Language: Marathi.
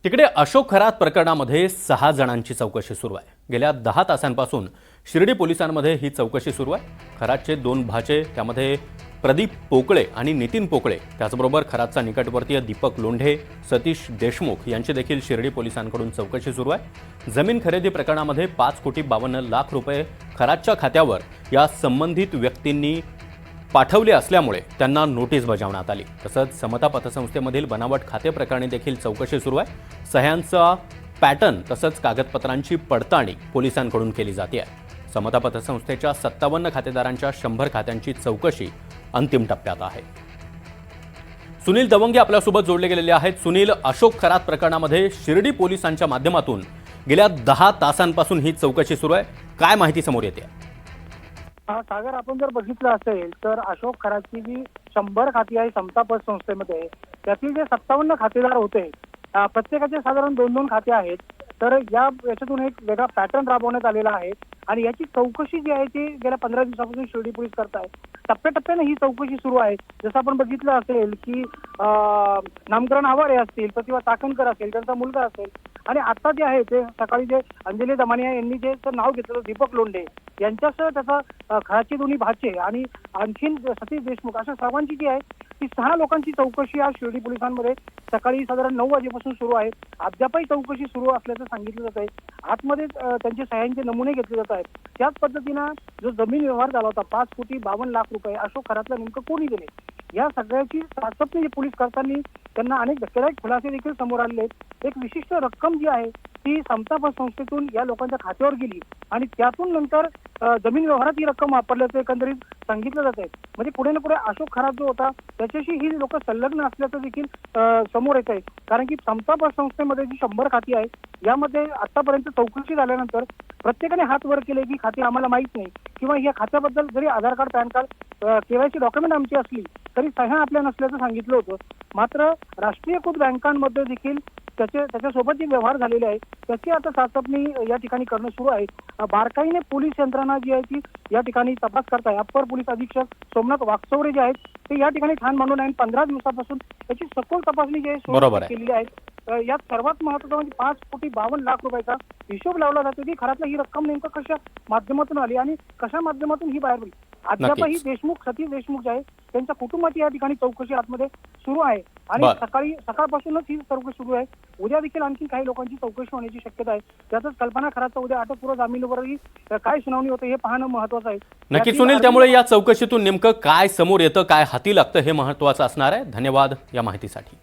तिकडे अशोक खरात प्रकरणामध्ये 6 जणांची चौकशी सुरू आहे। गेल्या 10 तासांपासून शिर्डी पोलिसांमध्ये ही चौकशी सुरू आहे। खरातचे 2 भाचे, त्यामध्ये प्रदीप पोकळे आणि नितीन पोकळे, त्याचबरोबर खरातचा निकटवर्तीय दीपक लोंढे, सतीश देशमुख यांची देखील शिर्डी पोलिसांकडून चौकशी सुरू आहे। जमीन खरेदी प्रकरणामध्ये 5,52,00,000 रुपये खरातच्या खात्यावर या संबंधित व्यक्तींनी पाठवले असल्यामुळे त्यांना नोटीस बजावण्यात आली। तसंच समता पतसंस्थेमधील बनावट खाते प्रकरणी देखील चौकशी सुरू आहे। सह्यांचा पॅटर्न तसंच कागदपत्रांची पडताळणी पोलिसांकडून केली जाते आहे। समता पतसंस्थेच्या 57 खातेदारांच्या 100 खात्यांची चौकशी अंतिम टप्प्यात आहे। सुनील दवंगे आपल्यासोबत जोडले गेलेले आहेत। सुनील, अशोक खरात प्रकरणामध्ये शिर्डी पोलिसांच्या माध्यमातून गेल्या 10 तासांपासून ही चौकशी सुरू आहे, काय माहिती समोर येते? सागर, आपण जर बघितलं असेल तर अशोक खरातची जी 100 खाती आहे समता पतसंस्थेमध्ये, त्यातील जे 57 खातेदार होते, प्रत्येकाचे साधारण 2-2 खाते आहेत। तर याच्यातून एक वेगळा पॅटर्न राबवण्यात आलेला आहे आणि याची चौकशी जी आहे ती गेल्या 15 दिवसापासून शिर्डी पोलीस करतायत। टप्प्याटप्प्याने ही चौकशी सुरू आहे। जसं आपण बघितलं असेल की नामकरण आवारे असतील, प्रतिभा चाकणकर असेल, त्यांचा मुलगा असेल, आणि आता जे आहे ते सकाळी जे अंजली दमानिया यांनी जे नाव घेतलं दीपक लोंढे यांच्यासह त्याचा खराची दोन्ही भाचे आणि आणखीन सतीश देशमुख, अशा सर्वांची जी आहे ती 6 लोकांची चौकशी आज शिर्डी पोलिसांमध्ये सकाळी साधारण 9 वाजेपासून सुरू आहे। अद्यापही चौकशी सुरू असल्याचं सांगितलं जात आहे। आतमध्ये त्यांचे सह्यांचे नमुने घेतले जात आहेत। त्याच पद्धतीनं जो जमीन व्यवहार झाला होता 5,52,00,000 रुपये अशोक खरातला नेमकं कोणी दिले, या सगळ्याची चाचपणी पोलीस करताना त्यांना अनेक धक्कादायक खुलासे देखील समोर आले। एक विशिष्ट रक्कम जी आहे ती समता पतसंस्थेतून या लोकांच्या खात्यावर गेली आणि त्यातून नंतर जमीन व्यवहारात ही रक्कम वापरल्याचं एकंदरीत सांगितलं जात आहे। म्हणजे पुढे ना पुढे अशोक खरात जो होता त्याच्याशी ही लोक संलग्न असल्याचं देखील समोर येत आहे। कारण की समता पतसंस्थेमध्ये जी 100 खाती आहे यामध्ये आतापर्यंत चौकशी झाल्यानंतर प्रत्येकाने हात वर केले की खाती आम्हाला माहीत नाही, किंवा या खात्याबद्दल जरी Aadhaar card, PAN card, KYC document आमची असली तरी सह्या आपल्या नसल्याचं सांगितलं होतं। मात्र राष्ट्रीयकृत बँकांमध्ये देखील त्याच्यासोबत जे व्यवहार झालेले आहे त्याची आता चाचपणी या ठिकाणी करणं सुरू आहे। बारकाईने पोलीस यंत्रणा जी आहे ती या ठिकाणी तपास करत आहे। अप्पर पोलीस अधीक्षक सोमनाथ वागचौरे जे आहेत ते या ठिकाणी ठाण मांडून आहे। 15 दिवसापासून त्याची सखोल तपासणी जी आहे केलेली आहे। यात सर्वात महत्त्वाचं म्हणजे 5,52,00,000 रुपयाचा हिशोब लावला जातो की खरातला ही रक्कम नेमकं कशा माध्यमातून आली आणि कशा माध्यमातून ही बाहेर पडली। अद्यापही सतीश देशमुख जे आहे त्यांच्या कुटुंबाची या ठिकाणी चौकशी आतमध्ये सुरू आहे आणि सकाळपासूनच ही चौकशी सुरू आहे। उद्या देखील आणखी काही लोकांची चौकशी होण्याची शक्यता आहे। त्यातच कल्पना खरातचा उद्या अटकपूर्व जामीनवरही काय सुनावणी होते हे पाहणं महत्त्वाचं आहे। नक्की सुनील, त्यामुळे या चौकशीतून नेमकं काय समोर येतं, काय हाती लागतं हे महत्त्वाचं असणार आहे। धन्यवाद या माहितीसाठी।